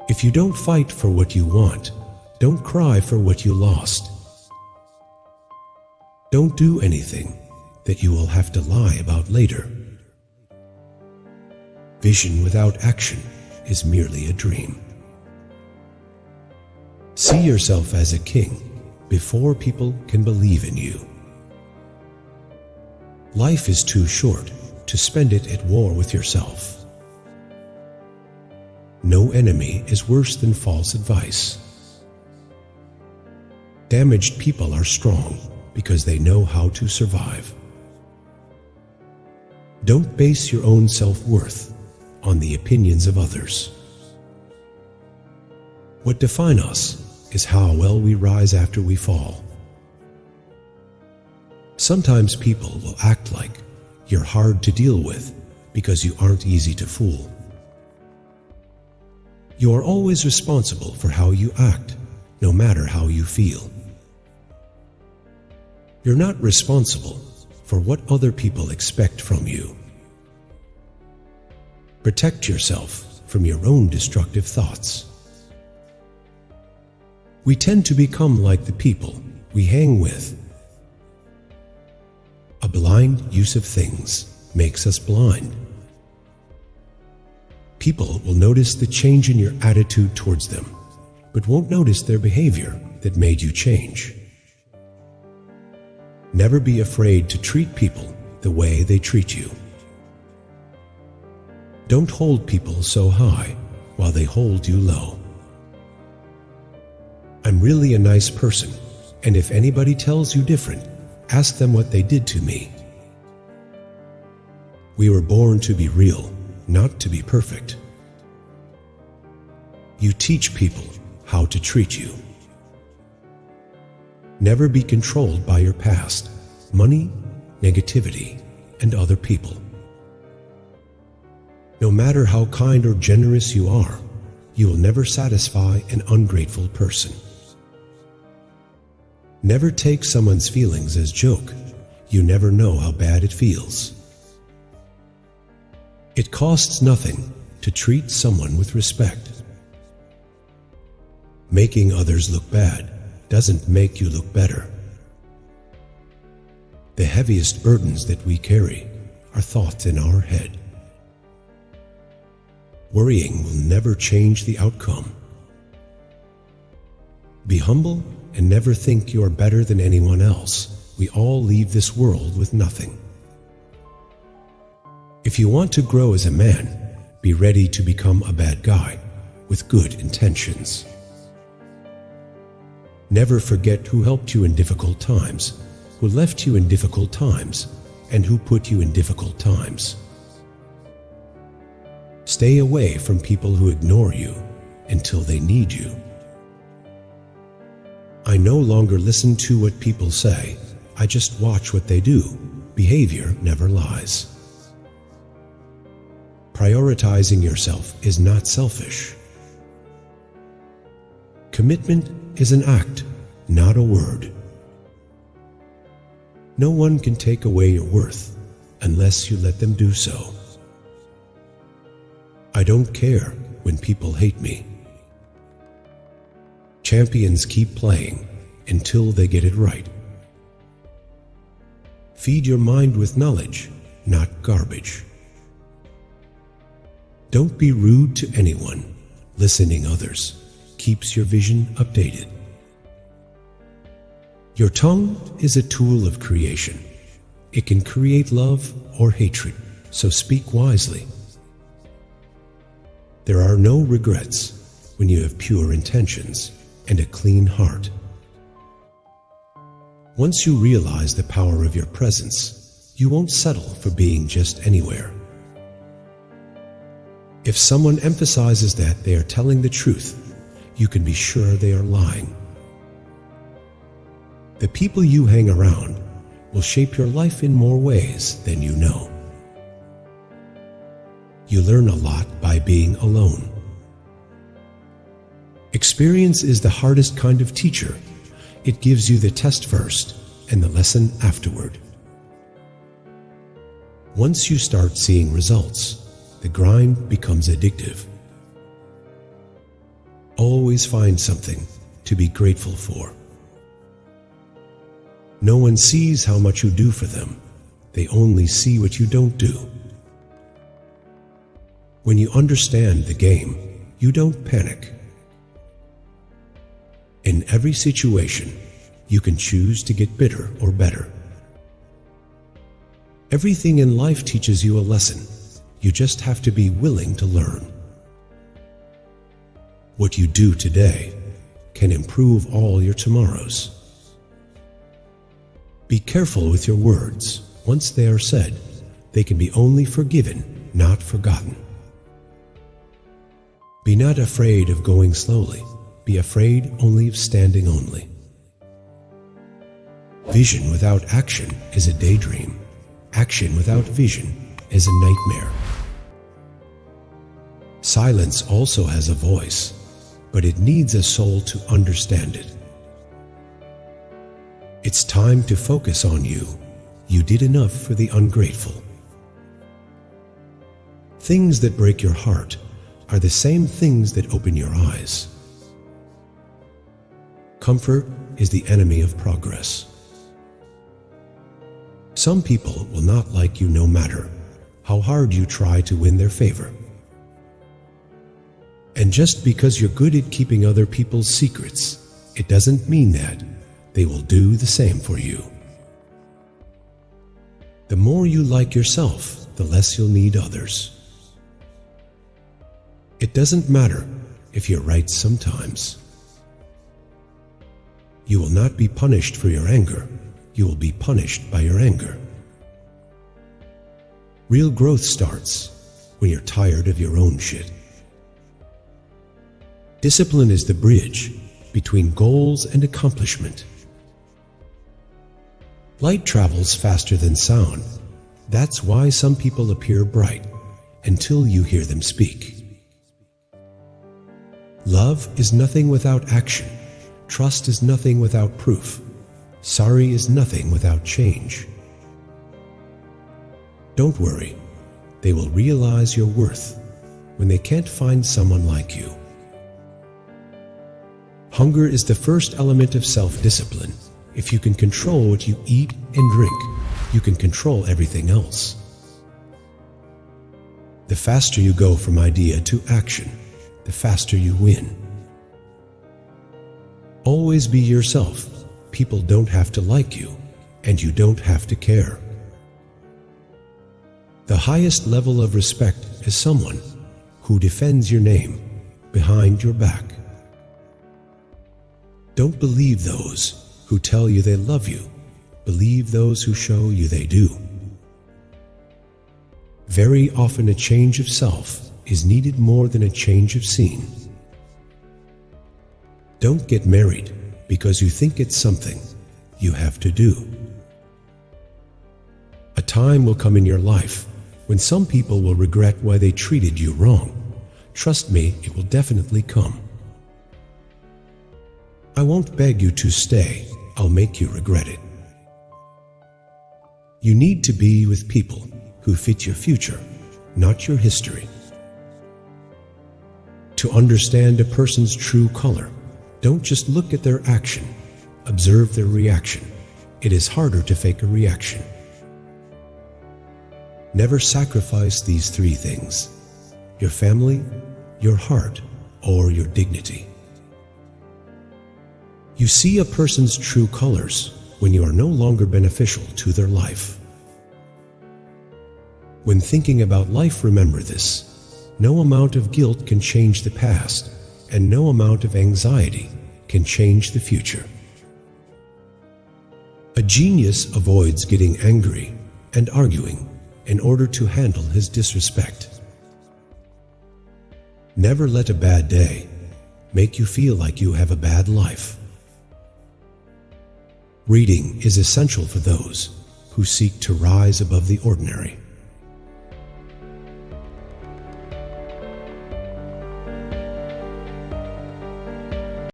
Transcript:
If you don't fight for what you want, don't cry for what you lost. Don't do anything that you will have to lie about later. Vision without action is merely a dream. See yourself as a king before people can believe in you. Life is too short to spend it at war with yourself. No enemy is worse than false advice. Damaged people are strong because they know how to survive. Don't base your own self-worth on the opinions of others. What defines us is how well we rise after we fall. Sometimes people will act like you're hard to deal with because you aren't easy to fool. You are always responsible for how you act, no matter how you feel. You're not responsible for what other people expect from you. Protect yourself from your own destructive thoughts. We tend to become like the people we hang with. A blind use of things makes us blind. People will notice the change in your attitude towards them, but won't notice their behavior that made you change. Never be afraid to treat people the way they treat you. Don't hold people so high while they hold you low. I'm really a nice person, and if anybody tells you different, ask them what they did to me. We were born to be real, not to be perfect. You teach people how to treat you. Never be controlled by your past, money, negativity, and other people. No matter how kind or generous you are, you will never satisfy an ungrateful person. Never take someone's feelings as joke. You never know how bad it feels. It costs nothing to treat someone with respect. Making others look bad doesn't make you look better. The heaviest burdens that we carry are thoughts in our head. Worrying will never change the outcome. Be humble and never think you are better than anyone else. We all leave this world with nothing. If you want to grow as a man, be ready to become a bad guy with good intentions. Never forget who helped you in difficult times, who left you in difficult times, and who put you in difficult times. Stay away from people who ignore you until they need you. I no longer listen to what people say. I just watch what they do. Behavior never lies. Prioritizing yourself is not selfish. Commitment is an act, not a word. No one can take away your worth unless you let them do so. I don't care when people hate me. Champions keep playing until they get it right. Feed your mind with knowledge, not garbage. Don't be rude to anyone. Listening others keeps your vision updated. Your tongue is a tool of creation. It can create love or hatred, so speak wisely. There are no regrets when you have pure intentions and a clean heart. Once you realize the power of your presence, you won't settle for being just anywhere. If someone emphasizes that they are telling the truth, you can be sure they are lying. The people you hang around will shape your life in more ways than you know. You learn a lot by being alone. Experience is the hardest kind of teacher. It gives you the test first and the lesson afterward. Once you start seeing results, the grind becomes addictive. Always find something to be grateful for. No one sees how much you do for them. They only see what you don't do. When you understand the game, you don't panic. In every situation, you can choose to get bitter or better. Everything in life teaches you a lesson. You just have to be willing to learn. What you do today can improve all your tomorrows. Be careful with your words. Once they are said, they can be only forgiven, not forgotten. Be not afraid of going slowly. Be afraid only of standing only. Vision without action is a daydream. Action without vision is a nightmare. Silence also has a voice, but it needs a soul to understand it. It's time to focus on you. You did enough for the ungrateful. Things that break your heart are the same things that open your eyes. Comfort is the enemy of progress. Some people will not like you no matter how hard you try to win their favor. And just because you're good at keeping other people's secrets, it doesn't mean that they will do the same for you. The more you like yourself, the less you'll need others. It doesn't matter if you're right sometimes. You will not be punished for your anger. You will be punished by your anger. Real growth starts when you're tired of your own shit. Discipline is the bridge between goals and accomplishment. Light travels faster than sound. That's why some people appear bright until you hear them speak. Love is nothing without action. Trust is nothing without proof. Sorry is nothing without change. Don't worry, they will realize your worth when they can't find someone like you. Hunger is the first element of self-discipline. If you can control what you eat and drink, you can control everything else. The faster you go from idea to action, the faster you win. Always be yourself. People don't have to like you, and you don't have to care. The highest level of respect is someone who defends your name behind your back. Don't believe those who tell you they love you. Believe those who show you they do. Very often a change of self is needed more than a change of scene. Don't get married because you think it's something you have to do. A time will come in your life when some people will regret why they treated you wrong. Trust me, it will definitely come. I won't beg you to stay. I'll make you regret it. You need to be with people who fit your future, not your history. To understand a person's true color, don't just look at their action, observe their reaction. It is harder to fake a reaction. Never sacrifice these three things: your family, your heart, or your dignity. You see a person's true colors when you are no longer beneficial to their life. When thinking about life, remember this: no amount of guilt can change the past, and no amount of anxiety can change the future. A genius avoids getting angry and arguing in order to handle his disrespect. Never let a bad day make you feel like you have a bad life. Reading is essential for those who seek to rise above the ordinary.